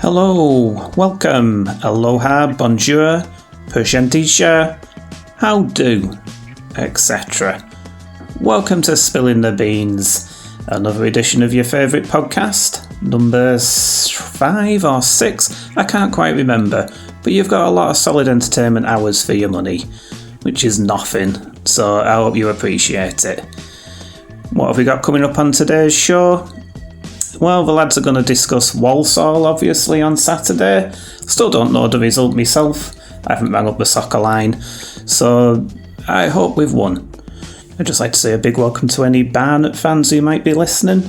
Hello, welcome, aloha, bonjour, percentage, how do, etc. Welcome to Spillin the Beans, another edition of your favourite podcast, number 5 or 6, I can't quite remember, but you've got a lot of solid entertainment hours for your money, which is nothing, so I hope you appreciate it. What have we got coming up on today's show? Well, the lads are going to discuss Walsall, obviously, on Saturday. Still don't know the result myself. I haven't rang up the soccer line, so I hope we've won. I'd just like to say a big welcome to any Barnet fans who might be listening.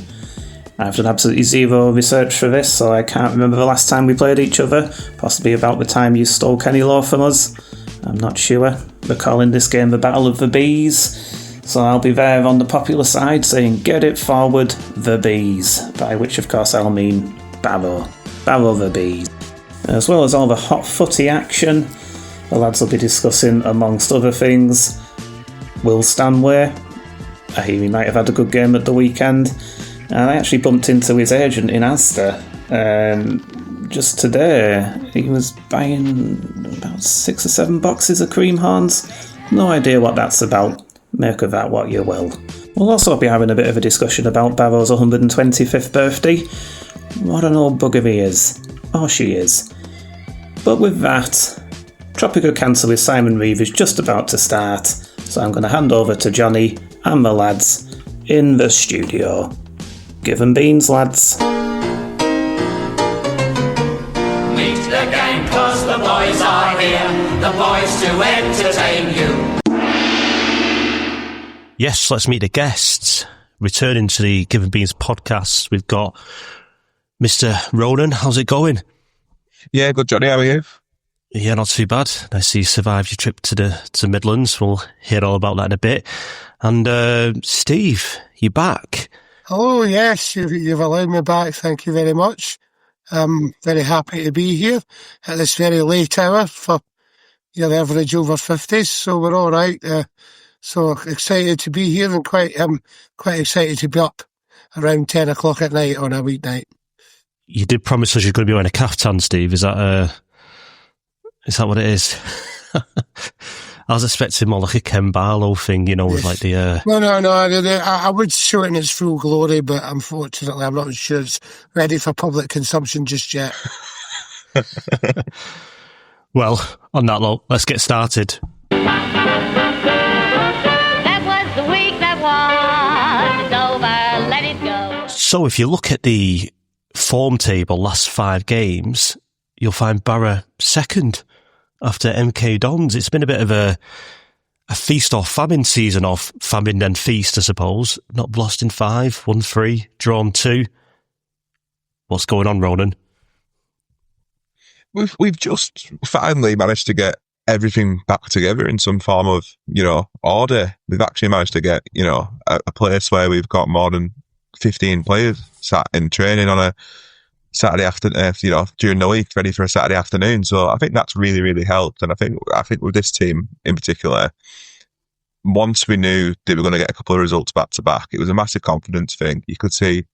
I've done absolutely zero research for this, so I can't remember the last time we played each other. Possibly about the time you stole Kenny Law from us. I'm not sure. We're calling this game the Battle of the Bees. So I'll be there on the popular side saying, get it forward, the Bees. By which, of course, I'll mean Barrow. Barrow the Bees. As well as all the hot footy action, the lads will be discussing, amongst other things, Wyll Stanway. I hear he might have had a good game at the weekend. And I actually bumped into his agent in Asda just today. He was buying about 6 or 7 boxes of cream horns. No idea what that's about. Make of that what you will. We'll also be having a bit of a discussion about Barrow's 125th birthday. What an old bugger he is. Or she is. But with that, Tropical Cancer with Simon Reeve is just about to start, so I'm going to hand over to Jonny and the lads in the studio. Give 'em beans, lads. Meet the gang 'cause the boys are here, the boys to entertain you. Yes, let's meet the guests. Returning to the Give 'em Beans podcast, we've got Mr. Ronan. How's it going? Yeah, good, Jonny. How are you? Yeah, not too bad. I see you survived your trip to the Midlands. We'll hear all about that in a bit. And Steve, you're back. Oh, yes, you've allowed me back. Thank you very much. I'm very happy to be here at this very late hour for the average over 50s, so we're all right. So excited to be here and quite excited to be up around 10 o'clock at night on a weeknight. You did promise us you're going to be wearing a caftan, Steve. Is that what it is? I was expecting more like a Ken Barlow thing, with like the... No. I would show it in its full glory, but unfortunately I'm not sure it's ready for public consumption just yet. Well, on that note, let's get started. So if you look at the form table last 5 games, you'll find Barrow second after MK Dons. It's been a bit of a feast or famine season, of famine then feast, I suppose. Not lost in 5, won 3, drawn 2. What's going on, Ronan? We've just finally managed to get everything back together in some form of, order. We've actually managed to get, a place where we've got more than 15 players sat in training on a Saturday afternoon, during the week, ready for a Saturday afternoon. So I think that's really, really helped. And I think with this team in particular, once we knew they were going to get a couple of results back to back, it was a massive confidence thing. You could see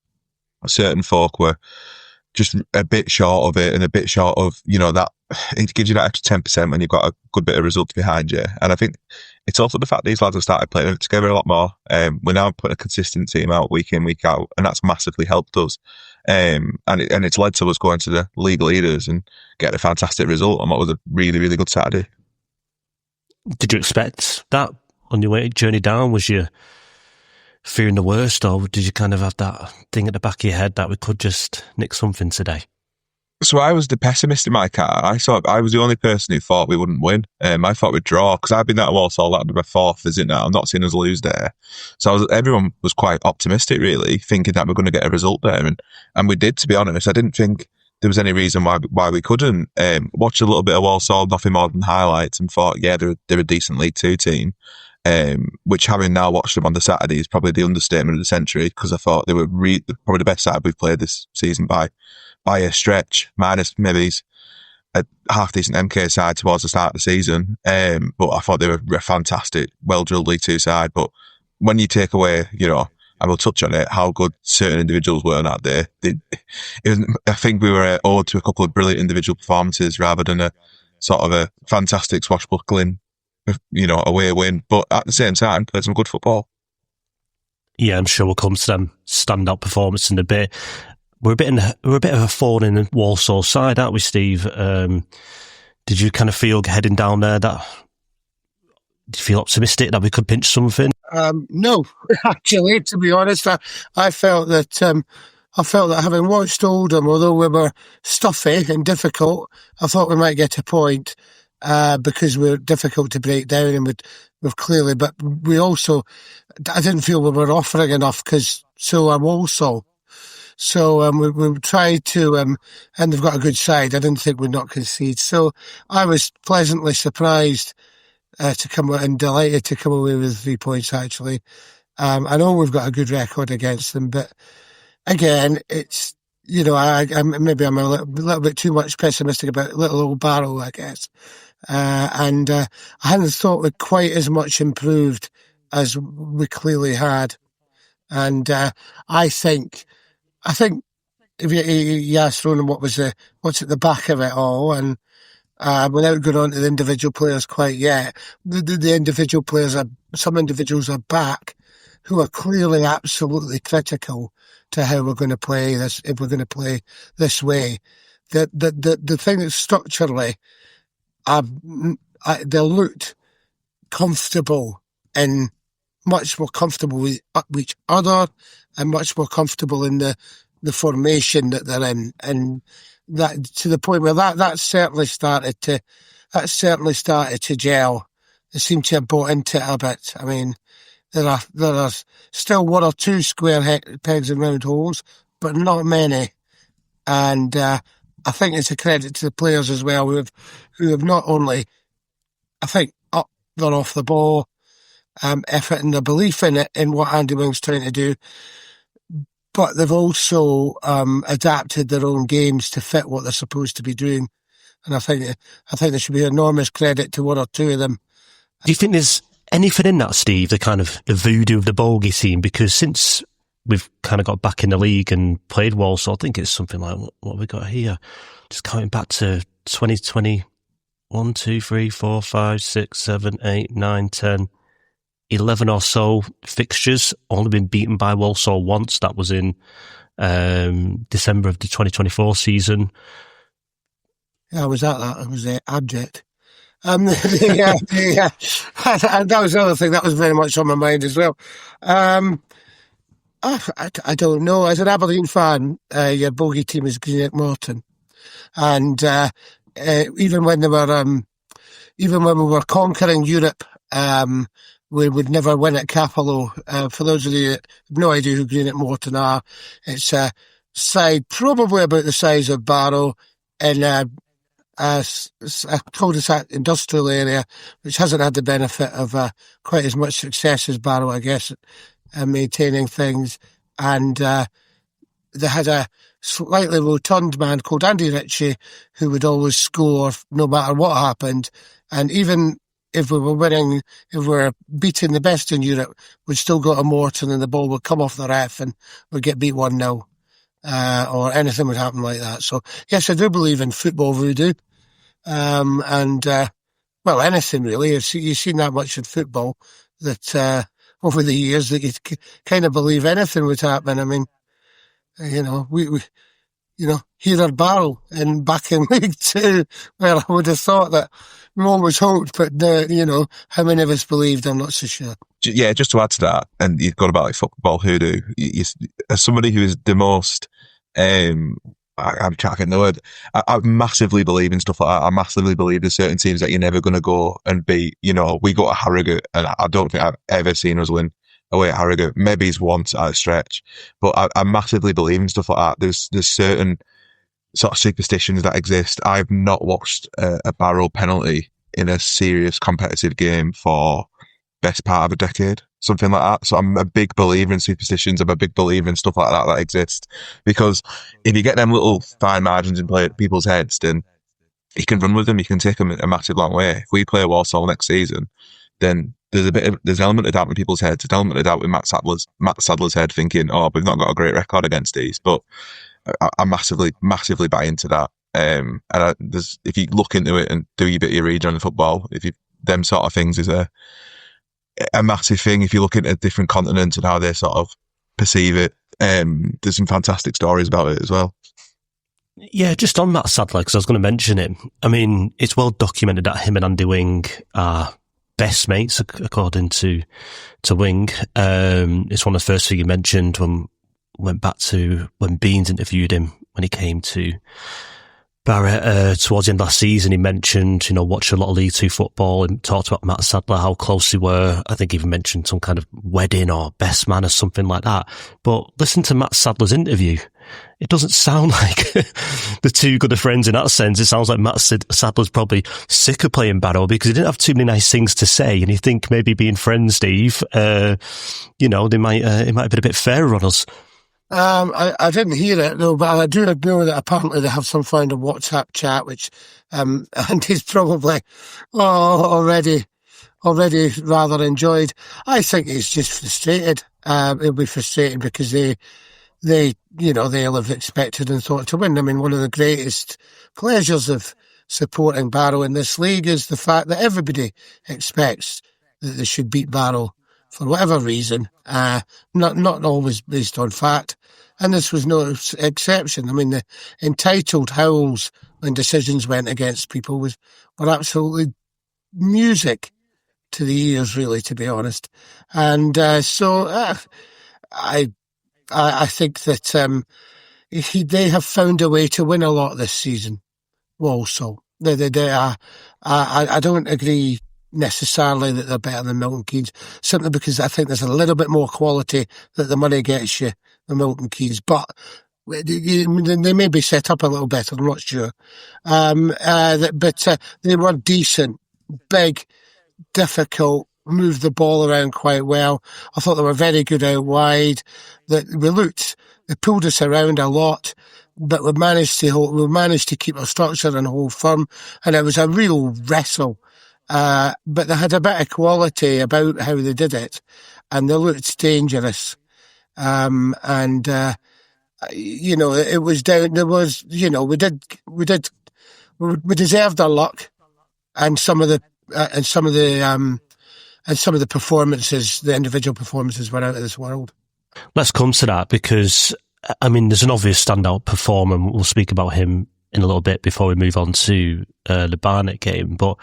certain folk were just a bit short of it and a bit short of, that it gives you that extra 10% when you've got a good bit of results behind you. And I think it's also the fact these lads have started playing together a lot more. We're now putting a consistent team out week in, week out, and that's massively helped us. And it's led to us going to the league leaders and getting a fantastic result on what was a really, really good Saturday. Did you expect that on your journey down? Was you fearing the worst, or did you kind of have that thing at the back of your head that we could just nick something today? So I was the pessimist in my car. I was the only person who thought we wouldn't win. I thought we'd draw, because I've been at Walsall, that'd be my 4th visit now. I'm not seeing us lose there. So everyone was quite optimistic, really, thinking that we're going to get a result there. And we did, to be honest. I didn't think there was any reason why we couldn't. Watched a little bit of Walsall, nothing more than highlights, and thought, yeah, they're a decent League 2 team. Which, having now watched them on the Saturday, is probably the understatement of the century, because I thought they were probably the best side we've played this season by a stretch, minus maybe a half-decent MK side towards the start of the season. But I thought they were a fantastic, well-drilled League 2 side. But when you take away, and we'll touch on it, how good certain individuals were on that day. I think we were owed to a couple of brilliant individual performances rather than a sort of a fantastic swashbuckling, away win. But at the same time, played some good football. Yeah, I'm sure we'll come to them standout performance in a bit. We're a bit of a thorn in Walsall's side, aren't we, Steve? Did you kind of feel heading down there did you feel optimistic that we could pinch something? No, actually, to be honest, I felt that having watched Oldham, although we were stuffy and difficult, I thought we might get a point because we're difficult to break down, and we've clearly. But we also, I didn't feel we were offering enough because so I'm Walsall. So we tried to, and they've got a good side. I didn't think we'd not concede. So I was pleasantly surprised to come out and delighted to come away with 3 points, actually. I know we've got a good record against them, but again, it's, I'm a little bit too much pessimistic about little old Barrow, I guess. And I hadn't thought we'd quite as much improved as we clearly had. And I think if you asked Ronan what's at the back of it all, and without going on to the individual players quite yet, the individual players some individuals are back who are clearly absolutely critical to how we're going to play this, if we're going to play this way. The thing is, structurally, they looked comfortable and much more comfortable with each other and much more comfortable in the formation that they're in, and that to the point where that certainly started to gel. They seem to have bought into it a bit. I mean, there are still one or two square pegs and round holes, but not many. And I think it's a credit to the players as well, who have not only, I think, up their off the ball effort and their belief in it, in what Andy Wing's trying to do, but they've also adapted their own games to fit what they're supposed to be doing. And I think there should be enormous credit to one or two of them. Do you think there's anything in that, Steve, the voodoo of the bogey scene? Because since we've kind of got back in the league and played Walsall, I think it's something like what we got here. Just coming back to 2020, 1, 2, 3, 4, 5, 6, 7, 8, 9, 10... 11 or so fixtures, only been beaten by Walsall once. That was in December of the 2024 season. Yeah, I was at that. It was abject. And that was the other thing that was very much on my mind as well. I don't know. As an Aberdeen fan, your bogey team is Greenock Morton, and even when we were conquering Europe, we would never win at Capello. For those of you that have no idea who Greenock Morton are, it's a side probably about the size of Barrow in a cul-de-sac industrial area, which hasn't had the benefit of quite as much success as Barrow, I guess, maintaining things. And they had a slightly rotund man called Andy Ritchie who would always score no matter what happened. And even if we were winning, if we were beating the best in Europe, we'd still go to Morton and the ball would come off the ref and we'd get beat 1-0. Or anything would happen like that. So, yes, I do believe in football voodoo. Well, anything really. You've seen that much in football that over the years that you kind of believe anything would happen. I mean, we here at Barrow and back in League Two, well, I would have thought that we always hoped, but how many of us believed, I'm not so sure. Yeah, just to add to that, and you've got about like football hoodoo, as somebody who is the most, I'm trying to get the word, I massively believe in stuff like that. I massively believe in certain teams that you're never going to go and beat. We go to Harrogate, and I don't think I've ever seen us win away at Harrogate. Maybe it's once at a stretch, but I massively believe in stuff like that. There's certain sort of superstitions that exist. I've not watched a Barrow penalty in a serious competitive game for best part of a decade, something like that. So I'm a big believer in superstitions. I'm a big believer in stuff like that exist, because if you get them little fine margins in people's heads, then you can run with them. You can take them a massive long way. If we play Walsall next season, then there's an element of doubt in people's heads, an element of doubt in Matt Sadler's head, thinking, oh, we've not got a great record against these. But I massively buy into that. If you look into it and do your bit of your read on football, them sort of things is a massive thing. If you look into different continents and how they sort of perceive it, there's some fantastic stories about it as well. Yeah, just on Matt Sadler, because I was going to mention it. I mean, it's well documented that him and Andy Wing are best mates, according to Wing. It's one of the first things you mentioned went back to when Beans interviewed him when he came to Barrett towards the end of last season. He mentioned, watched a lot of League Two football and talked about Matt Sadler, how close they were. I think he even mentioned some kind of wedding or best man or something like that. But listen to Matt Sadler's interview. It doesn't sound like the two good of friends in that sense. It sounds like Matt Sadler's probably sick of playing Barrow because he didn't have too many nice things to say. And you think maybe being friends, Steve, it might have been a bit fairer on us. I didn't hear it though, but I do know that apparently they have some kind of WhatsApp chat, which Andy's probably already rather enjoyed. I think he's just frustrated. He'll be frustrated because they'll have expected and thought to win. I mean, one of the greatest pleasures of supporting Barrow in this league is the fact that everybody expects that they should beat Barrow for whatever reason, not always based on fact. And this was no exception. I mean, the entitled howls when decisions went against people were absolutely music to the ears, really, to be honest. And so I think that they have found a way to win a lot this season, Walsall. They are. I don't agree necessarily that they're better than Milton Keynes, simply because I think there's a little bit more quality that the money gets you than Milton Keynes. But they may be set up a little better, I'm not sure. But they were decent, big, difficult, moved the ball around quite well. I thought they were very good out wide. They pulled us around a lot, but we managed to keep our structure and hold firm, and it was a real wrestle. But they had a bit of quality about how they did it, and they looked dangerous. It was down. There was, we deserved our luck, and some of the performances, the individual performances, were out of this world. Let's come to that because, I mean, there's an obvious standout performer, and we'll speak about him in a little bit before we move on to the Barnet game. But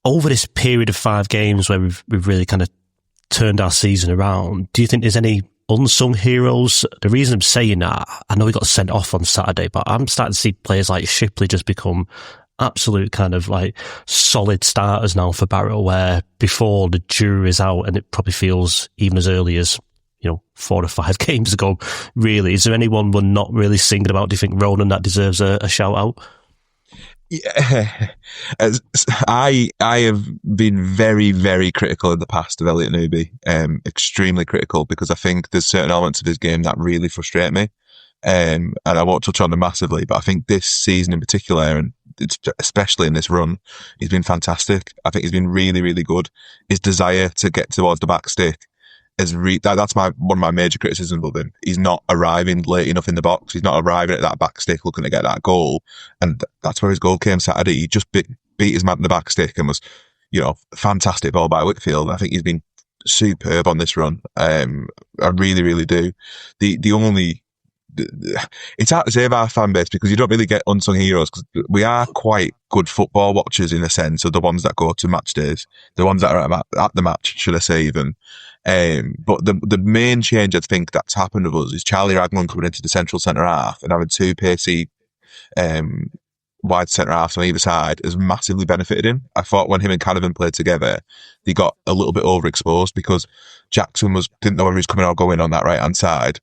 over this period of 5 games where we've really kind of turned our season around, do you think there's any unsung heroes? The reason I'm saying that, I know he got sent off on Saturday, but I'm starting to see players like Shipley just become absolute kind of like solid starters now for Barrow, where before the jury is out, and it probably feels even as early as 4 or 5 games ago, really. Is there anyone we're not really singing about? Do you think, Ronan, that deserves a shout out? Yeah, I have been very, very critical in the past of Elliot Newby, extremely critical, because I think there's certain elements of his game that really frustrate me, and I won't touch on them massively, but I think this season in particular, and especially in this run, he's been fantastic. I think he's been really, really good. His desire to get towards the back stick that's one of my major criticisms of him. He's not arriving late enough in the box. He's not arriving at that back stick looking to get that goal. And that's where his goal came Saturday. He just beat his man in the back stick and was, fantastic ball by Whitfield. I think he's been superb on this run. I really, really do. It's hard to say of our fan base because you don't really get unsung heroes, because we are quite good football watchers in a sense, of the ones that go to match days, the ones that are at the match, should I say even. But the main change I think that's happened with us is Charlie Raglan coming into the central centre half and having 2 pacey wide centre halves on either side has massively benefited him. I thought when him and Canavan played together, they got a little bit overexposed because Jackson didn't know whether he was coming or going on that right hand side.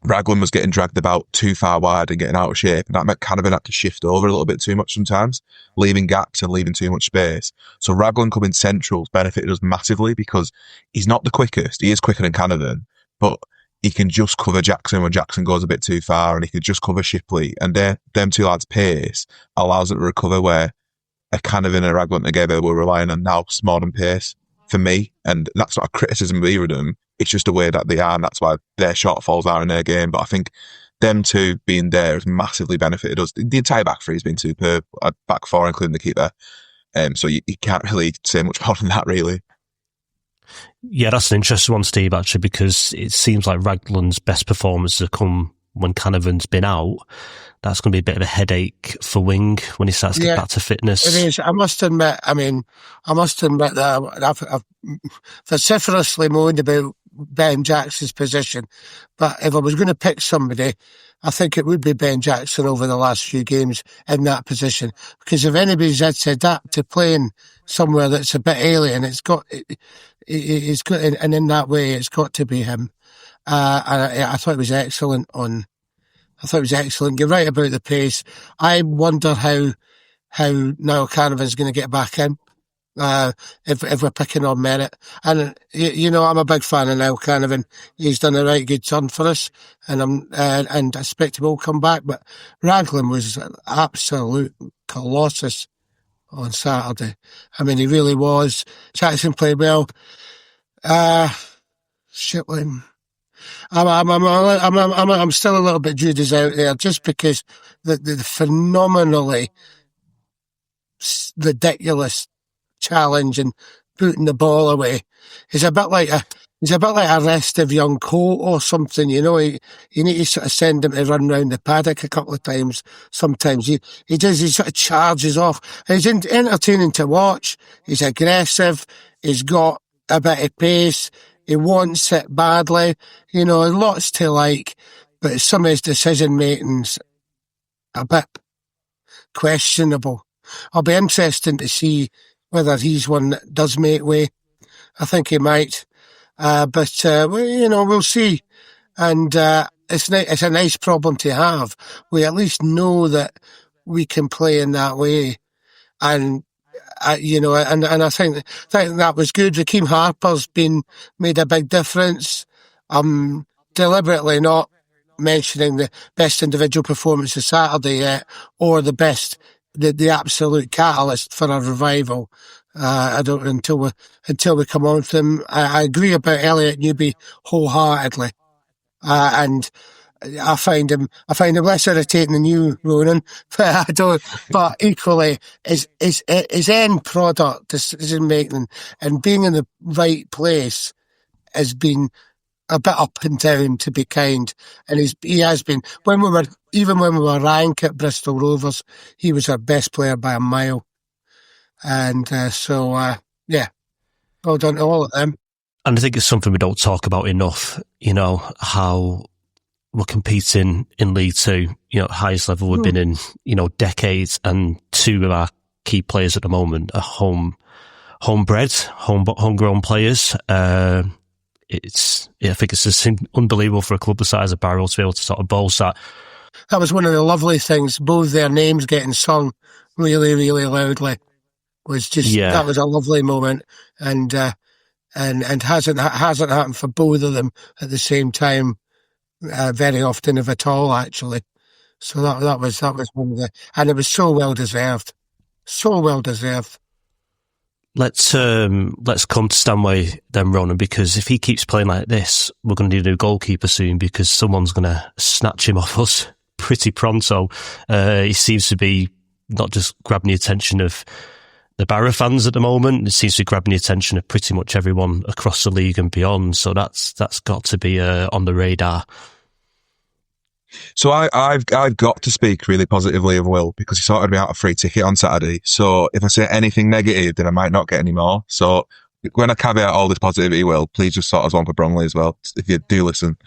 Raglan was getting dragged about too far wide and getting out of shape, and that meant Canavan had to shift over a little bit too much sometimes, leaving gaps and leaving too much space. So Raglan coming central benefited us massively because he's not the quickest. He is quicker than Canavan, but he can just cover Jackson when Jackson goes a bit too far, and he can just cover Shipley. And them two lads' pace allows them to recover, where a Canavan and a Raglan together were relying on now more than pace. for me, and that's not a criticism of either of them. It's just the way that they are, and that's why their shortfalls are in their game. But I think them two being there has massively benefited us. The entire back three has been superb, back four including the keeper. So you can't really say much more than that, really. Yeah, that's an interesting one, Steve, actually, because it seems like Raglan's best performance has come when Canavan's been out. That's going to be a bit of a headache for Wing when he starts to get back to fitness. It is. I must admit that I've vociferously moaned about Ben Jackson's position, but if I was going to pick somebody, I think it would be Ben Jackson over the last few games in that position. Because if anybody's had to adapt to playing somewhere that's a bit alien, it's got, and in that way, it's got to be him. And I thought it was excellent You're right about the pace. I wonder how Niall Canavan's going to get back in. If we're picking on merit. And, I'm a big fan of Niall Canavan. He's done a right good turn for us, and I expect he will come back. But Raglan was an absolute colossus on Saturday. I mean, he really was. Jackson played well. Shitling. I'm still a little bit Judas out there, just because the phenomenally ridiculous challenge and putting the ball away is a bit like a restive young colt or something. You need to sort of send him to run round the paddock a couple of times. Sometimes he sort of charges off. And he's entertaining to watch. He's aggressive. He's got a bit of pace. He wants it badly. Lots to like, but some of his decision making's a bit questionable. It'll be interesting to see whether he's one that does make way. I think he might. But we'll see. And it's a nice problem to have. We at least know that we can play in that way. And, and I think that was good. Raheem Harper's made a big difference. I'm deliberately not mentioning the best individual performance of Saturday yet, or the absolute catalyst for a revival. I don't until we come on to them. I agree about Elliot Newby wholeheartedly, and I find him less irritating than you, Ronan. But I don't. But equally, his end product, decision making, and being in the right place has been a bit up and down, to be kind. And he has been. When we were ranked at Bristol Rovers, he was our best player by a mile. And well done to all of them. And I think it's something we don't talk about enough, how we're competing in League Two, highest level we've been in, decades, and two of our key players at the moment are homegrown players. I think it's just unbelievable for a club the size of Barrow to be able to sort of boast that. That was one of the lovely things. Both their names getting sung really, really loudly was just, that was a lovely moment. And hasn't happened for both of them at the same time, very often, if at all, actually. So that was one of the, and it was so well deserved. So well deserved. Let's come to Stanway then, Ronan, because if he keeps playing like this, we're going to need a new goalkeeper soon, because someone's going to snatch him off us pretty pronto. He seems to be not just grabbing the attention of the Barrow fans at the moment, it seems to be grabbing the attention of pretty much everyone across the league and beyond. So that's got to be on the radar. So I've got to speak really positively of Wyll, because he sorted me out a free ticket on Saturday. So if I say anything negative, then I might not get any more. So when I caveat all this positivity, Wyll, please just sort us on for Bromley as well, if you do listen.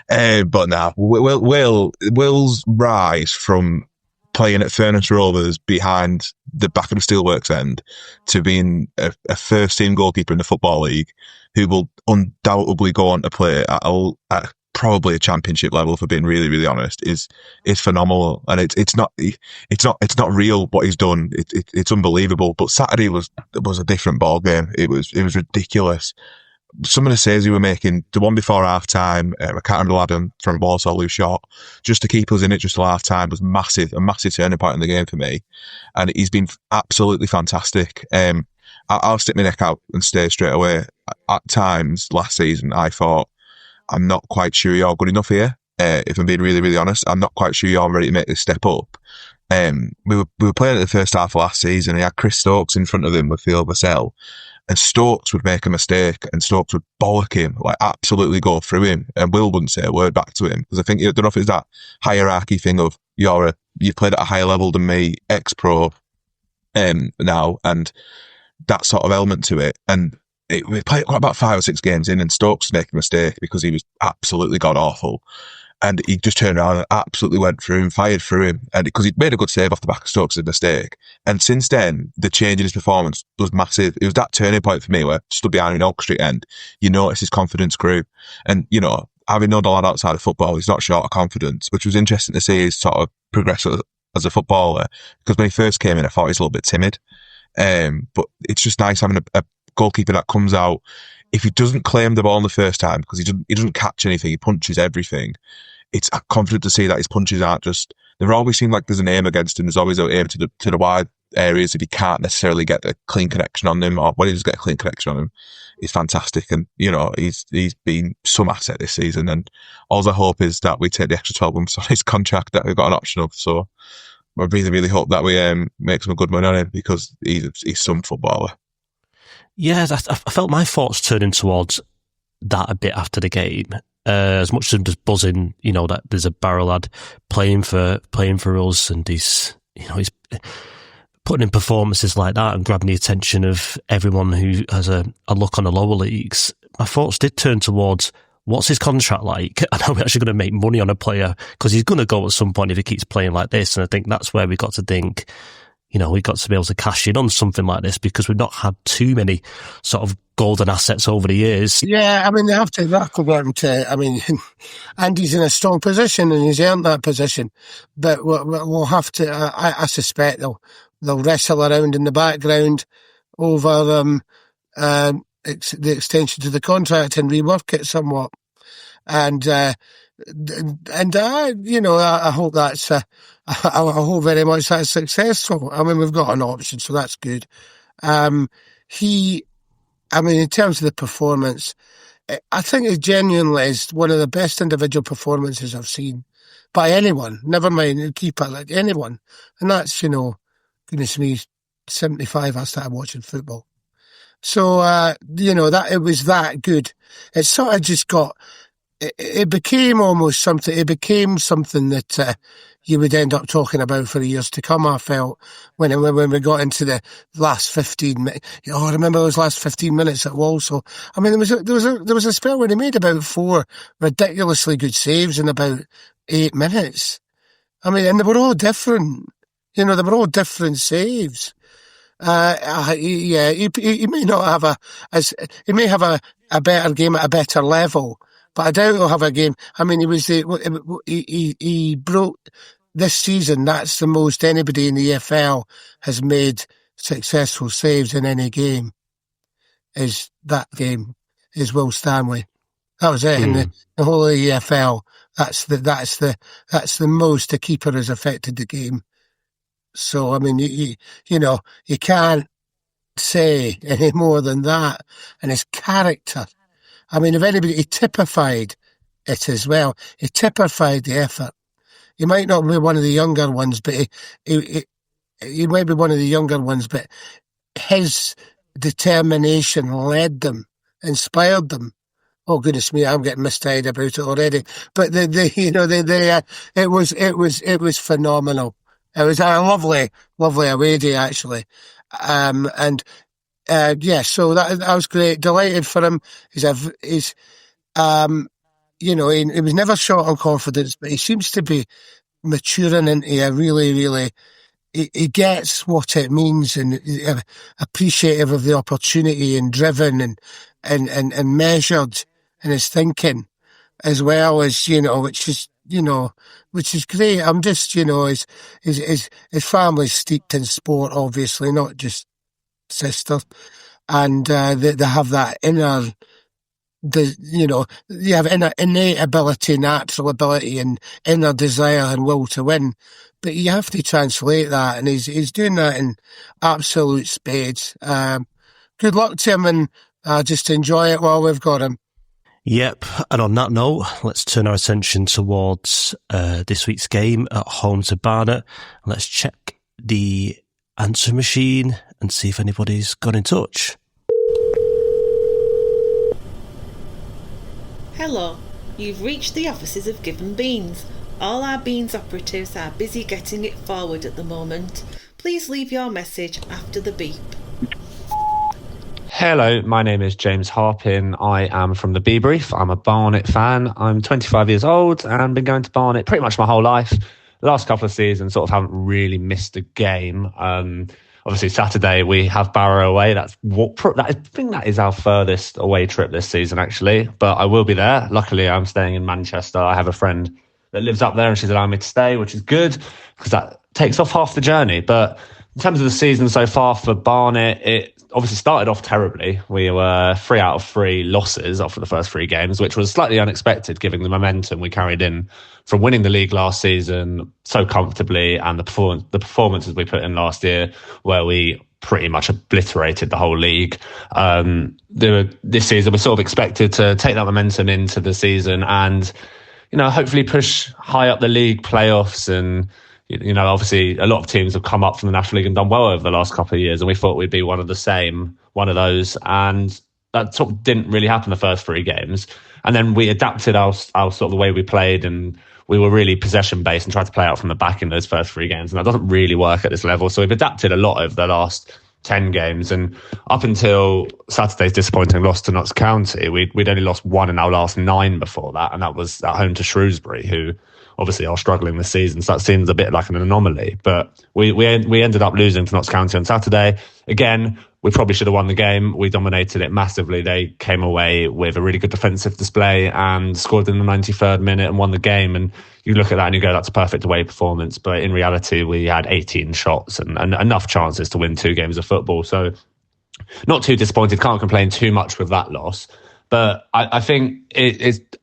But now, Will's rise from playing at Furness Rovers behind the back of the Steelworks end to being a first team goalkeeper in the Football League, who will undoubtedly go on to play at probably a championship level, for being really, really honest, is phenomenal. And it's not real what he's done. It's unbelievable. But Saturday was a different ball game. It was ridiculous. Some of the saves he were making, the one before half time, I can't remember Adam from Walsall loose shot, just to keep us in it just till half time, was massive, a massive turning point in the game for me. And he's been absolutely fantastic. I'll stick my neck out and stay straight away. At times last season, I thought, I'm not quite sure you're good enough here. If I'm being really, really honest, I'm not quite sure you're ready to make this step up. We were playing at the first half of last season. He had Chris Stokes in front of him with Phil Vassell, and Stokes would make a mistake and Stokes would bollock him, like absolutely go through him, and Wyll wouldn't say a word back to him, because I think, I don't know if it's that hierarchy thing of you played at a higher level than me, ex-pro now, and that sort of element to it. And we played about 5 or 6 games in, and Stokes made a mistake because he was absolutely god awful. And he just turned around and absolutely went through him, fired through him, and because he'd made a good save off the back of Stokes' mistake. And since then, the change in his performance was massive. It was that turning point for me where I stood behind him in Oak Street End. You notice his confidence grew. And, having known the lad outside of football, he's not short of confidence, which was interesting to see his sort of progress as a footballer. Because when he first came in, I thought he was a little bit timid. But it's just nice having a goalkeeper that comes out. If he doesn't claim the ball in the first time, because he doesn't catch anything, he punches everything. It's confident to see that his punches aren't just, there always seem like there's an aim against him. There's always an aim to the wide areas if he can't necessarily get a clean connection on them, or when he does get a clean connection on him, he's fantastic. And, he's been some asset this season. And all I hope is that we take the extra 12 months on his contract that we've got an option of. So I really, really hope that we make some good money on him, because he's some footballer. Yeah, I felt my thoughts turning towards that a bit after the game. As much as I'm just buzzing, that there's a Barrow lad playing for us, and he's putting in performances like that and grabbing the attention of everyone who has a look on the lower leagues. My thoughts did turn towards, what's his contract like? And are we actually going to make money on a player? Because he's going to go at some point if he keeps playing like this. And I think that's where we got to think, we've got to be able to cash in on something like this, because we've not had too many sort of golden assets over the years. Yeah, they have to about him to, Andy's in a strong position and he's earned that position. But we'll have to, I suspect they'll wrestle around in the background over the extension to the contract and rework it somewhat. And I hope that's, I hope very much that's successful. We've got an option, so that's good. In terms of the performance, I think it genuinely is one of the best individual performances I've seen by anyone, never mind a keeper, like anyone. And that's, goodness me, 75, I started watching football. So, that it was that good. It sort of just got, it became almost something, that you would end up talking about for years to come, I felt, when we got into the last 15 minutes. I remember those last 15 minutes at Walsall. There was a spell where he made about 4 ridiculously good saves in about 8 minutes. And they were all different. They were all different saves. He may not have he may have a better game at a better level, but I doubt he'll have a game. He broke this season. That's the most anybody in the EFL has made successful saves in any game. Is Wyll Stanway. That was it in the whole of the EFL. That's the most a keeper has affected the game. So you can't say any more than that. And his character. If anybody, he typified it as well. He typified the effort. He might not be one of the younger ones, but he might be one of the younger ones, but his determination led them, inspired them. Oh goodness me, I'm getting misty-eyed about it already. But it was phenomenal. It was a lovely away day actually. So that was great. Delighted for him. He was never short on confidence, but he seems to be maturing into a really, really, he gets what it means and appreciative of the opportunity and driven and measured in his thinking as well as, which is great. I'm just, his family's steeped in sport, obviously, not just sister. And they have that inner, you have innate ability, natural ability and inner desire and will to win. But you have to translate that, and he's doing that in absolute spades. good luck to him, and just enjoy it while we've got him. Yep, and on that note, let's turn our attention towards this week's game at home to Barnet. Let's check the answer machine and see if anybody's got in touch. Hello, you've reached the offices of Given Beans. All our Beans operatives are busy getting it forward at the moment. Please leave your message after the beep. Hello, my name is James Harpin. I am from the B-Brief. I'm a Barnet fan. I'm 25 years old and been going to Barnet pretty much my whole life. The last couple of seasons sort of haven't really missed a game. Obviously, Saturday we have Barrow away. I think that is our furthest away trip this season, actually. But I will be there. Luckily, I'm staying in Manchester. I have a friend that lives up there and she's allowing me to stay, which is good because that takes off half the journey. But in terms of the season so far for Barnet, it obviously started off terribly. We were 3 out of 3 losses after the first 3 games, which was slightly unexpected given the momentum we carried in from winning the league last season so comfortably and the performances we put in last year where we pretty much obliterated the whole league. This season, we're sort of expected to take that momentum into the season and, hopefully push high up the league playoffs. And, obviously a lot of teams have come up from the National League and done well over the last couple of years. And we thought we'd be one of those. And that sort of didn't really happen the first 3 games. And then we adapted our sort of the way we played, and we were really possession based and tried to play out from the back in those first 3 games. And that doesn't really work at this level. So we've adapted a lot over the last 10 games. And up until Saturday's disappointing loss to Notts County, we'd only lost 1 in our last 9 before that. And that was at home to Shrewsbury, who obviously are struggling this season. So that seems a bit like an anomaly. But we ended up losing to Notts County on Saturday. Again, we probably should have won the game. We dominated it massively. They came away with a really good defensive display and scored in the 93rd minute and won the game. And you look at that and you go, that's a perfect away performance. But in reality, we had 18 shots and enough chances to win 2 games of football. So not too disappointed. Can't complain too much with that loss. But I think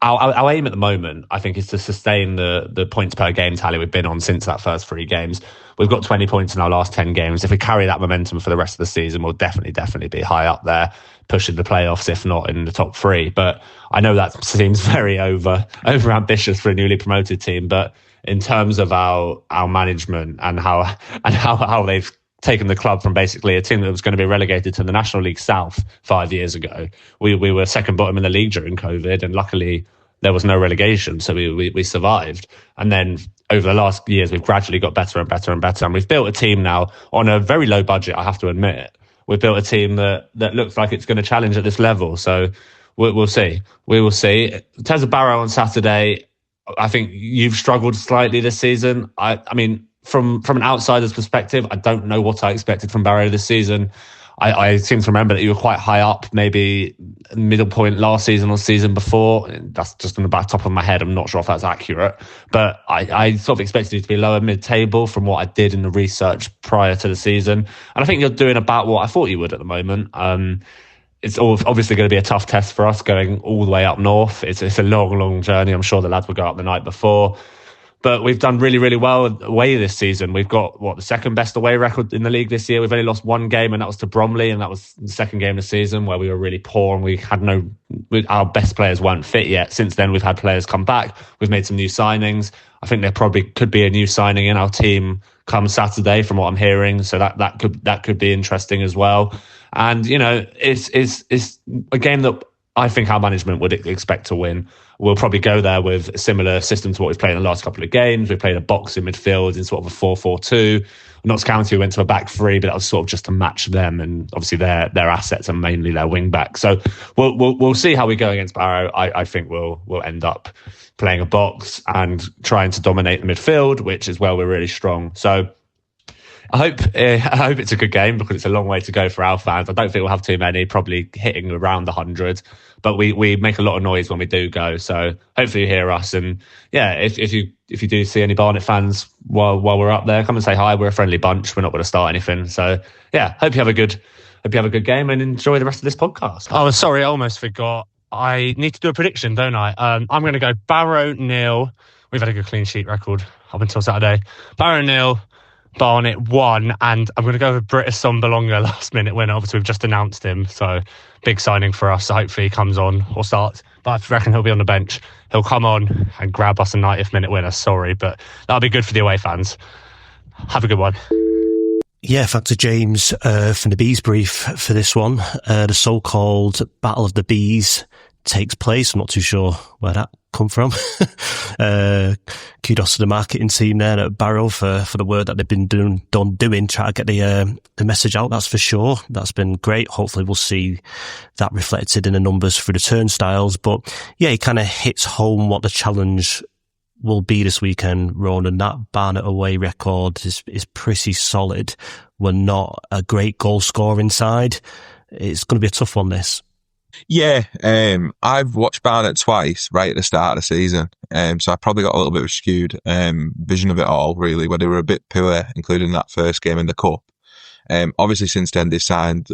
our aim at the moment, I think, is to sustain the points per game tally we've been on since that first 3 games. We've got 20 points in our last 10 games. If we carry that momentum for the rest of the season, we'll definitely be high up there, pushing the playoffs, if not in the top 3. But I know that seems very over ambitious for a newly promoted team. But in terms of our management and how they've taken the club from basically a team that was going to be relegated to the National League South 5 years ago. We were second bottom in the league during COVID, and luckily there was no relegation, so we survived. And then over the last years, we've gradually got better and better and better. And we've built a team now on a very low budget, I have to admit. We've built a team that looks like it's going to challenge at this level. So we'll see. We will see. In terms of Barrow on Saturday, I think you've struggled slightly this season. I mean, from an outsider's perspective, I don't know what I expected from Barrow this season. I seem to remember that you were quite high up, maybe middle point last season or season before. That's just on the back top of my head. I'm not sure if that's accurate. But I sort of expected you to be lower mid-table from what I did in the research prior to the season. And I think you're doing about what I thought you would at the moment. It's obviously going to be a tough test for us going all the way up north. It's a long journey. I'm sure the lads will go up the night before. But we've done really, really well away this season. We've got, the second best away record in the league this year. We've only lost 1 game, and that was to Bromley, and that was the second game of the season where we were really poor and we had our best players weren't fit yet. Since then, we've had players come back. We've made some new signings. I think there probably could be a new signing in our team come Saturday, from what I'm hearing. So that could be interesting as well. And, it's a game that I think our management would expect to win. We'll probably go there with a similar system to what we've played in the last couple of games. We played a box in midfield in sort of a 4-4-2. Notts County went to a back 3, but that was sort of just to match them. And obviously their assets are mainly their wing back. So we'll see how we go against Barrow. I think we'll end up playing a box and trying to dominate the midfield, which is where we're really strong. So I hope it's a good game, because it's a long way to go for our fans. I don't think we'll have too many, probably hitting around 100. But we make a lot of noise when we do go. So hopefully you hear us. And yeah, if you do see any Barnet fans while we're up there, come and say hi. We're a friendly bunch. We're not going to start anything. So yeah, hope you have a good game and enjoy the rest of this podcast. Oh, sorry, I almost forgot. I need to do a prediction, don't I? I'm going to go Barrow 0. We've had a good clean sheet record up until Saturday. Barrow 0, Barnet 1, and I'm going to go with Britta Sombalonga last minute winner. Obviously, we've just announced him, so big signing for us. So hopefully he comes on or starts, but I reckon he'll be on the bench. He'll come on and grab us a 90th minute winner. Sorry, but that'll be good for the away fans. Have a good one. Yeah, thanks to James from the Bees brief for this one. The so-called Battle of the Bees takes place. I'm not too sure where that come from. Kudos to the marketing team there at Barrow for the work that they've been doing, try to get the message out. That's for sure. That's been great. Hopefully we'll see that reflected in the numbers through the turnstiles. But yeah, it kind of hits home what the challenge will be this weekend, Ronan. That Barnet away record is pretty solid. We're not a great goal scoring side. It's going to be a tough one, this. Yeah, I've watched Barnet twice right at the start of the season, so I probably got a little bit of a skewed vision of it all, really, where they were a bit poor, including that first game in the Cup. Obviously, since then, they signed,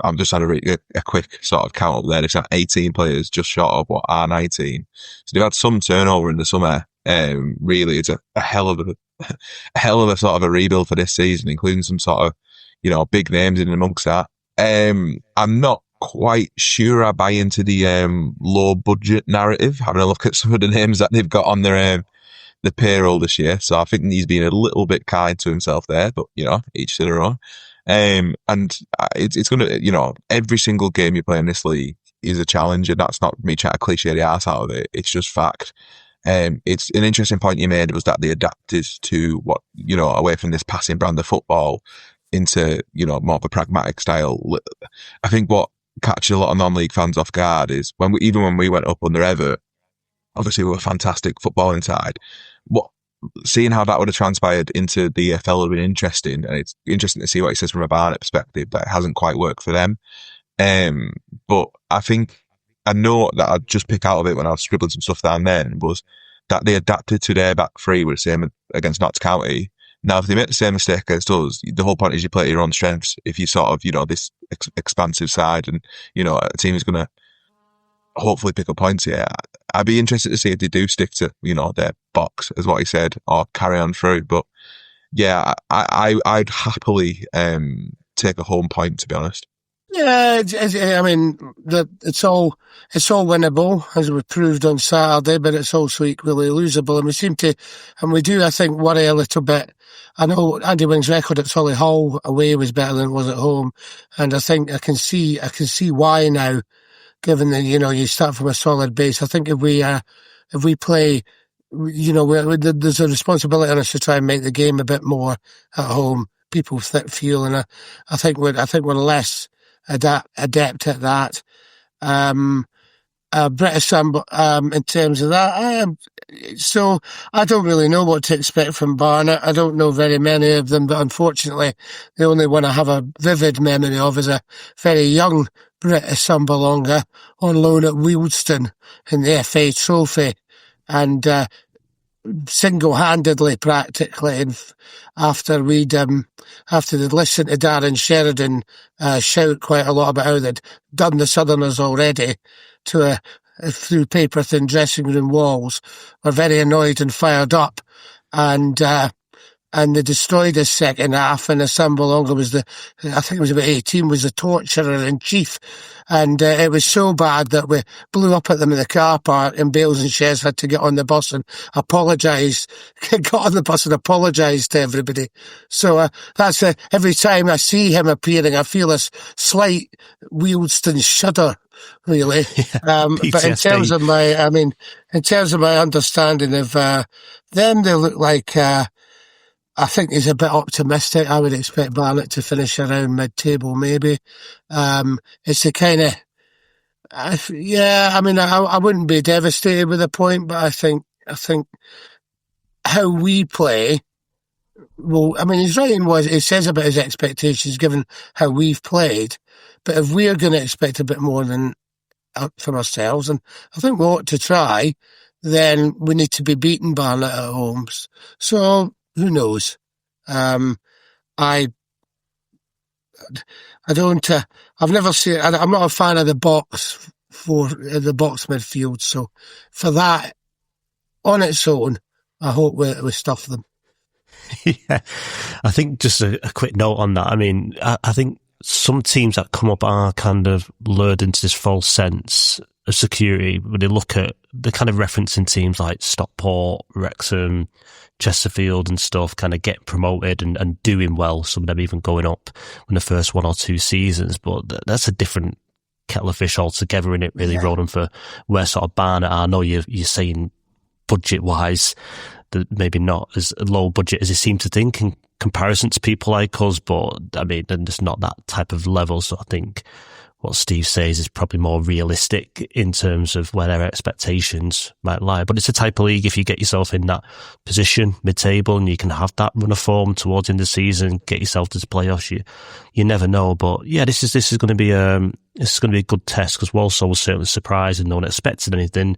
I'm just had a quick sort of count up there, they signed 18 players, just short of what are 19. So they've had some turnover in the summer. Really, it's a hell of a sort of a rebuild for this season, including some sort of, big names in amongst that. I'm not quite sure I buy into the low budget narrative, having a look at some of the names that they've got on their the payroll this year. So I think he's been a little bit kind to himself there, but each to their own. And it's going to, every single game you play in this league is a challenge, and that's not me trying to cliche the arse out of it. It's just fact. It's an interesting point you made was that they adapted to what, away from this passing brand of football into, more of a pragmatic style. I think what catches a lot of non-league fans off guard is when we went up under Everett, obviously we were fantastic footballing side. Seeing how that would have transpired into the EFL would have been interesting, and it's interesting to see what he says from a Barnet perspective that it hasn't quite worked for them. But I know that I'd just pick out of it when I was scribbling some stuff down then was that they adapted to their back three with the same against Notts County. Now, if they make the same mistake against us, the whole point is you play to your own strengths. If you sort of, this expansive side and, a team is going to hopefully pick up points here, I'd be interested to see if they do stick to, their box, as what he said, or carry on through. But yeah, I'd happily take a home point, to be honest. Yeah, it's all winnable, as we proved on Saturday, but it's also equally losable. And we do, I think, worry a little bit. I know Andy Wing's record at Solihull away was better than it was at home, and I think I can see why now, given that you start from a solid base. I think if we play, there's a responsibility on us to try and make the game a bit more at home. People feel, and I think we're less adept at that. British in terms of that. So I don't really know what to expect from Barnet. I don't know very many of them, but unfortunately, the only one I have a vivid memory of is a very young British Sombalonga on loan at Wealdstone in the FA Trophy, and single-handedly, practically, and after they'd listened to Darren Sheridan shout quite a lot about how they'd done the Southerners already through paper-thin dressing room walls, were very annoyed and fired up, and they destroyed his second half, and Sombalonga was I think it was about 18, was the torturer in chief, and it was so bad that we blew up at them in the car park, and Bales and Shez had to get on the bus and apologise, got on the bus and apologised to everybody. So that's every time I see him appearing, I feel a slight Wealdstone shudder, really. But in terms of my understanding of them, they look like I think he's a bit optimistic. I would expect Barnet to finish around mid-table, maybe. It's the kind of, I wouldn't be devastated with a point, but I think how we play, he's right in what he says about his expectations, given how we've played. But if we're going to expect a bit more than from ourselves, and I think we ought to try, then we need to be beating Barnet at home. So, who knows? I've never seen, I'm not a fan of the box midfield. So for that, on its own, I hope we stuff them. Yeah, I think just a quick note on that. I mean, I think some teams that come up are kind of lured into this false sense of security when they look at the kind of referencing teams like Stockport, Wrexham, Chesterfield and stuff kind of get promoted and doing well, some of them even going up in the first 1 or 2 seasons. But that's a different kettle of fish altogether, in it, really, Ronan, for where sort of Barnet are. I know you're saying budget-wise, that maybe not as low budget as you seem to think in comparison to people like us, but I mean, they're just not that type of level. So I think what Steve says is probably more realistic in terms of where their expectations might lie. But it's a type of league, if you get yourself in that position, mid-table, and you can have that run of form towards the end of the season, get yourself to the playoffs, you never know. But yeah, this is going to be a good test, because Walsall was certainly surprised and no one expected anything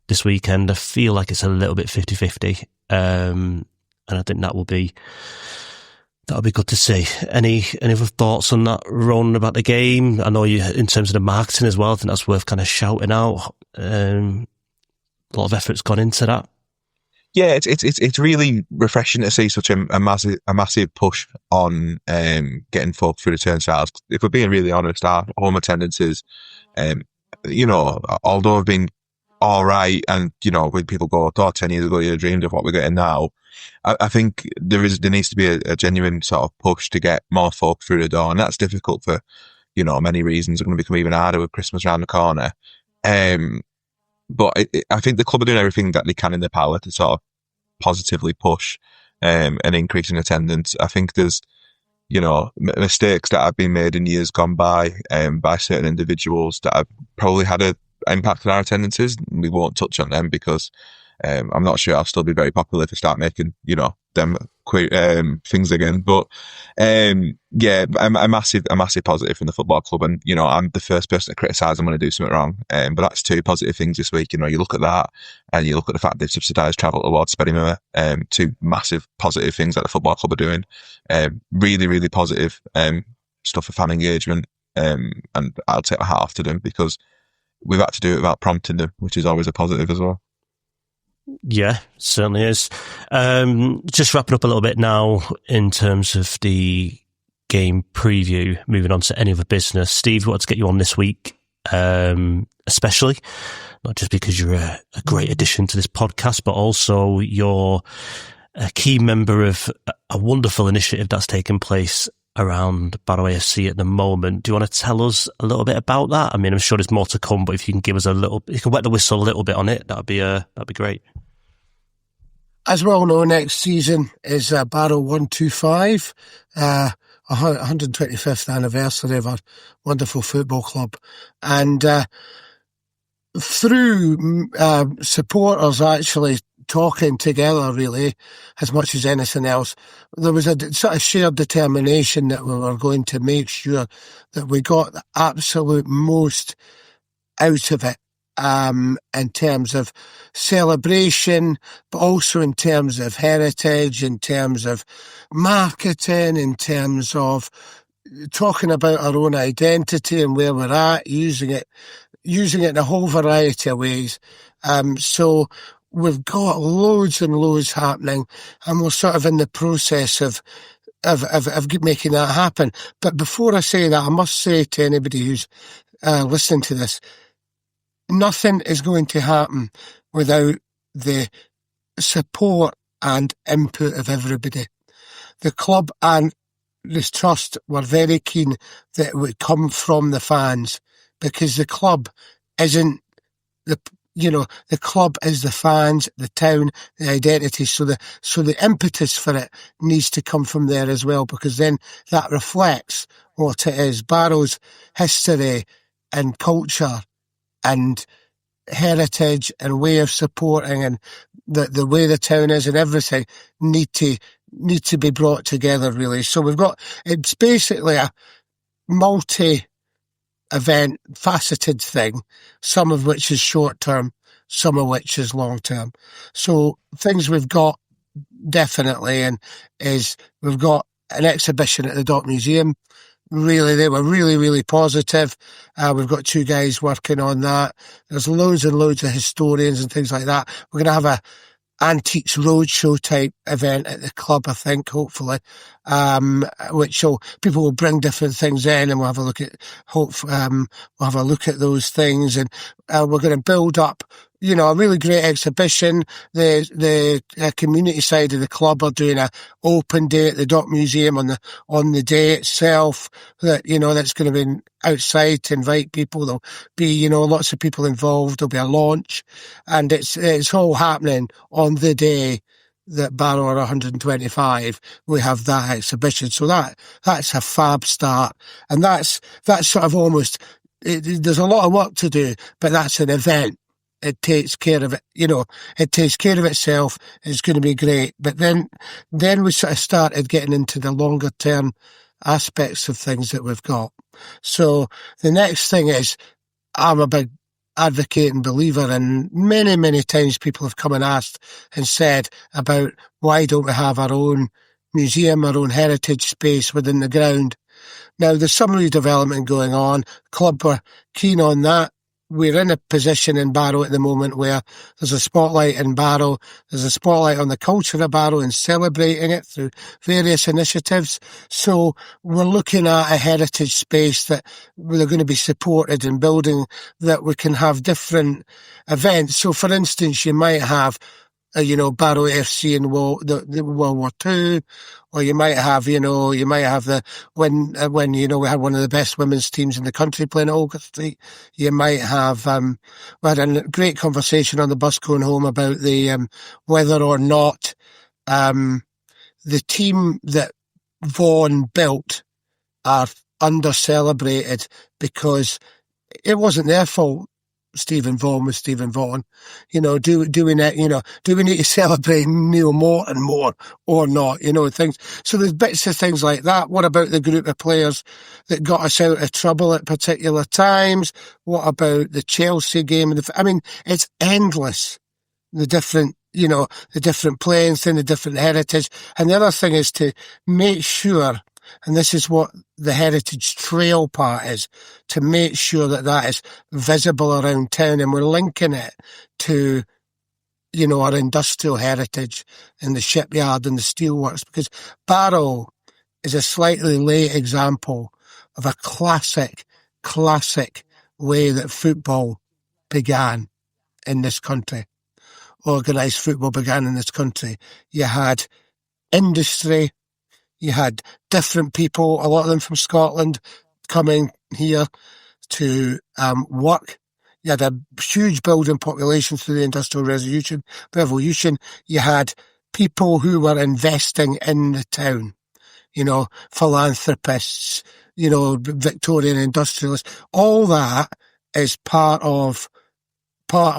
this weekend. I feel like it's a little bit 50-50. And I think that'll be good to see. Any other thoughts on that, Ronan, about the game? I know you, in terms of the marketing as well, I think that's worth kind of shouting out. A lot of effort's gone into that. Yeah, it's really refreshing to see such a massive push on getting folk through the turnstiles. If we're being really honest, our home attendances, although have been all right, and when people go, 10 years ago you'd have dreamed of what we're getting now, I think there needs to be a genuine sort of push to get more folk through the door, and that's difficult for many reasons. It's going to become even harder with Christmas around the corner. But I think the club are doing everything that they can in their power to sort of positively push an increase in attendance. I think there's mistakes that have been made in years gone by certain individuals that have probably had a impact on our attendances. We won't touch on them because I'm not sure I'll still be very popular if I start making them things again. But yeah, a massive positive from the football club, and I'm the first person to criticise them when I do something wrong. But that's 2 positive things this week. You look at that, and you look at the fact they've subsidised travel towards Spillin. 2 massive positive things that the football club are doing. Really, really positive stuff for fan engagement. And I'll take my hat off to them, because we've had to do it without prompting them, which is always a positive as well. Yeah, certainly is. Just wrapping up a little bit now in terms of the game preview, moving on to any other business. Steve, we wanted to get you on this week, especially, not just because you're a great addition to this podcast, but also you're a key member of a wonderful initiative that's taking place around Barrow AFC at the moment. Do you want to tell us a little bit about that? I mean, I'm sure there's more to come, but if you can give us you can wet the whistle a little bit on it, that'd be great. As we all know, next season is Barrow 125, 125th anniversary of our wonderful football club. And through supporters actually talking together, really, as much as anything else, there was a sort of shared determination that we were going to make sure that we got the absolute most out of it, in terms of celebration, but also in terms of heritage, in terms of marketing, in terms of talking about our own identity and where we're at, using it in a whole variety of ways. So we've got loads and loads happening, and we're sort of in the process of making that happen. But before I say that, I must say to anybody who's listening to this, nothing is going to happen without the support and input of everybody. The club and this trust were very keen that it would come from the fans, because the club isn't the club is the fans, the town, the identity. So the impetus for it needs to come from there as well, because then that reflects what it is. Barrow's history and culture and heritage and way of supporting, and the way the town is and everything need to be brought together, really. So it's basically a multi-event, faceted thing, some of which is short-term, some of which is long-term. So things we've got definitely, and is we've got an exhibition at the Dock Museum. Really, they were really, really positive. We've got 2 guys working on that. There's loads and loads of historians and things like that. We're going to have antiques roadshow type event at the club, I think, hopefully, which people will bring different things in, and we'll have a look at those things, and we're going to build up, a really great exhibition. The community side of the club are doing a open day at the Dock Museum on the day itself. That's going to be outside to invite people. There'll be, lots of people involved. There'll be a launch, and it's all happening on the day that Barrow are 125. We have that exhibition, so that's a fab start, and that's sort of almost. There's a lot of work to do, but that's an event. It takes care of it, it takes care of itself. It's going to be great. But then we sort of started getting into the longer term aspects of things that we've got. So the next thing is, I'm a big advocate and believer, and many, many times people have come and asked and said about why don't we have our own museum, our own heritage space within the ground. Now, there's some redevelopment going on. Club were keen on that. We're in a position in Barrow at the moment where there's a spotlight in Barrow, there's a spotlight on the culture of Barrow and celebrating it through various initiatives. So we're looking at a heritage space that we're going to be supported in building, that we can have different events. So for instance, you might have Barrow AFC in the World War II, or you might have, when we had one of the best women's teams in the country playing at Olga Street. You might have, we had a great conversation on the bus going home about the, whether or not, the team that Vaughan built are under-celebrated because it wasn't their fault. Stephen Vaughan was Stephen Vaughan. Do we need to celebrate Neil Morton more or not? Things. So there's bits of things like that. What about the group of players that got us out of trouble at particular times? What about the Chelsea game? It's endless. The different planes and the different heritage. And the other thing is to make sure, and this is what the heritage trail part is, to make sure that is visible around town, and we're linking it to, our industrial heritage and the shipyard and the steelworks, because Barrow is a slightly late example of a classic way that football began in this country. Organised football began in this country. You had industry, you had different people, a lot of them from Scotland, coming here to work. You had a huge building population through the Industrial Revolution. You had people who were investing in the town, philanthropists, Victorian industrialists. All that is part of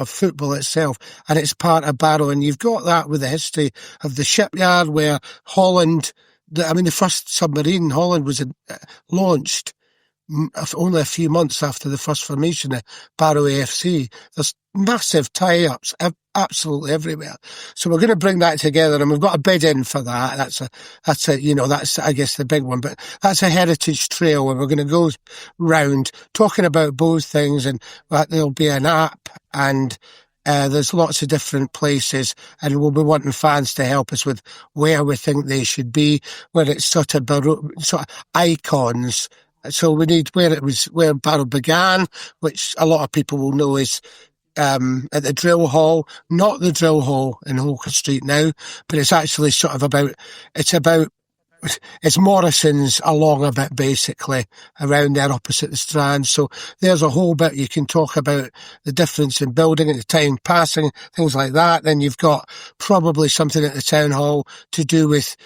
football itself, and it's part of Barrow. And you've got that with the history of the shipyard, where Holland, the first submarine in Holland was launched only a few months after the first formation of Barrow AFC. There's massive tie-ups absolutely everywhere. So we're going to bring that together, and we've got a bid in for that. That's I guess the big one, but that's a heritage trail where we're going to go round talking about both things, and there'll be an app, and there's lots of different places, and we'll be wanting fans to help us with where we think they should be, where it's sort of icons. So we need where Barrow began, which a lot of people will know is at the drill hall, not the drill hall in Holker Street now, but it's actually sort of it's Morrison's along a bit, basically, around there opposite the Strand. So there's a whole bit you can talk about the difference in building and the time passing, things like that. Then you've got probably something at the town hall to do with,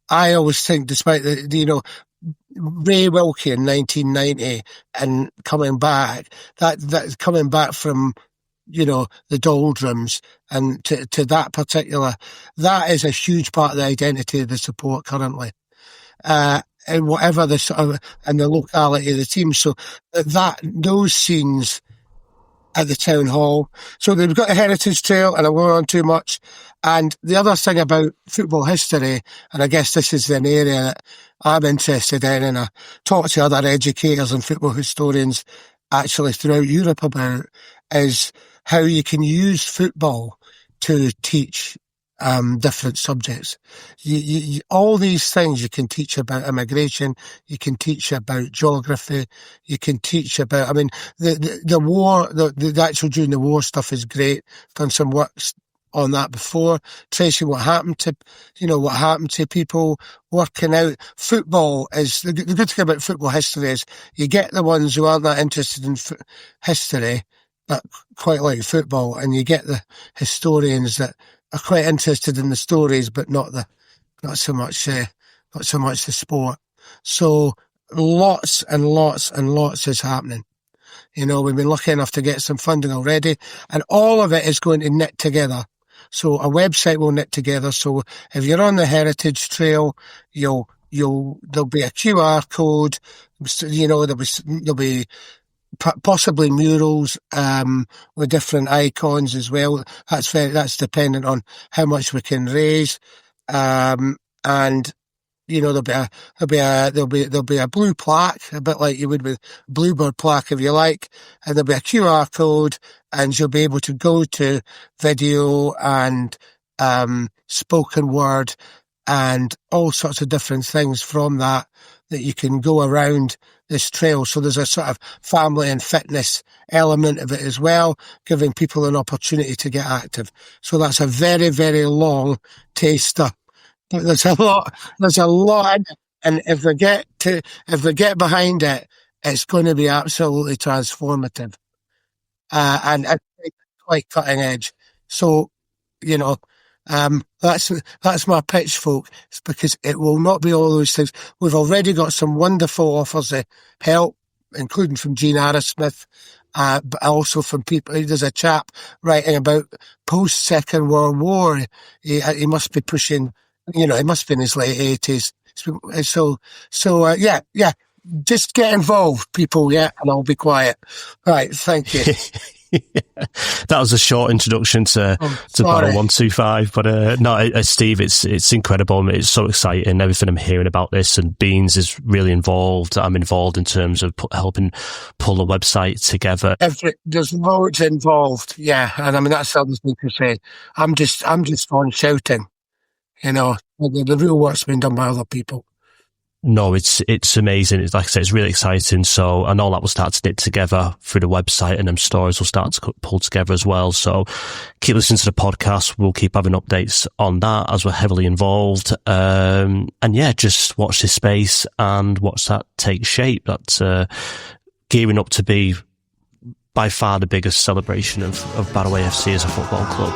I always think, despite Ray Wilkie in 1990 and coming back, that coming back from, the doldrums and to that particular, that is a huge part of the identity of the support currently. And whatever the sort of, and the locality of the team. So those scenes at the town hall. So they've got a heritage trail, and I won't go on too much. And the other thing about football history, and I guess this is an area that I'm interested in, and I talk to other educators and football historians actually throughout Europe about, is how you can use football to teach different subjects. All these things you can teach about immigration, you can teach about geography, you can teach about, I mean, the war, the actual during the war stuff is great. Done some work on that before, tracing what happened to people, working out. Football is, the good thing about football history is you get the ones who aren't that interested in history, but quite like football, and you get the historians that are quite interested in the stories, but not so much the sport. So lots and lots and lots is happening. We've been lucky enough to get some funding already, and all of it is going to knit together. So a website will knit together. So if you're on the Heritage Trail, there'll be a QR code. There'll be possibly murals with different icons as well. That's dependent on how much we can raise, and there'll be a blue plaque, a bit like you would with Bluebird plaque if you like, and there'll be a QR code, and you'll be able to go to video and spoken word and all sorts of different things from that you can go around this trail. So there's a sort of family and fitness element of it as well, giving people an opportunity to get active. So that's a very, very long taster. There's a lot in it. And if they get behind it, it's going to be absolutely transformative. And quite cutting edge. So, that's my pitch, folk. It's because it will not be all those things. We've already got some wonderful offers of help, including from Gene Arrowsmith, but also from people. There's a chap writing about post-Second World War. He must be pushing, he must be in his late 80s. So, yeah. Just get involved, people, yeah, and I'll be quiet. Right, thank you. That was a short introduction to Barrow 125, but Steve, it's incredible. It's so exciting, everything I'm hearing about this, and Beans is really involved. I'm involved in terms of helping pull the website together. There's loads involved, yeah, and I mean that sounds good to say. I'm just on shouting, the real work's been done by other people. No, it's amazing. It's like I said, it's really exciting. So, and all that will start to knit together through the website, and stories will start to pull together as well. So keep listening to the podcast. We'll keep having updates on that as we're heavily involved. And yeah, just watch this space and watch that take shape. That's gearing up to be by far the biggest celebration of Barrow AFC as a football club.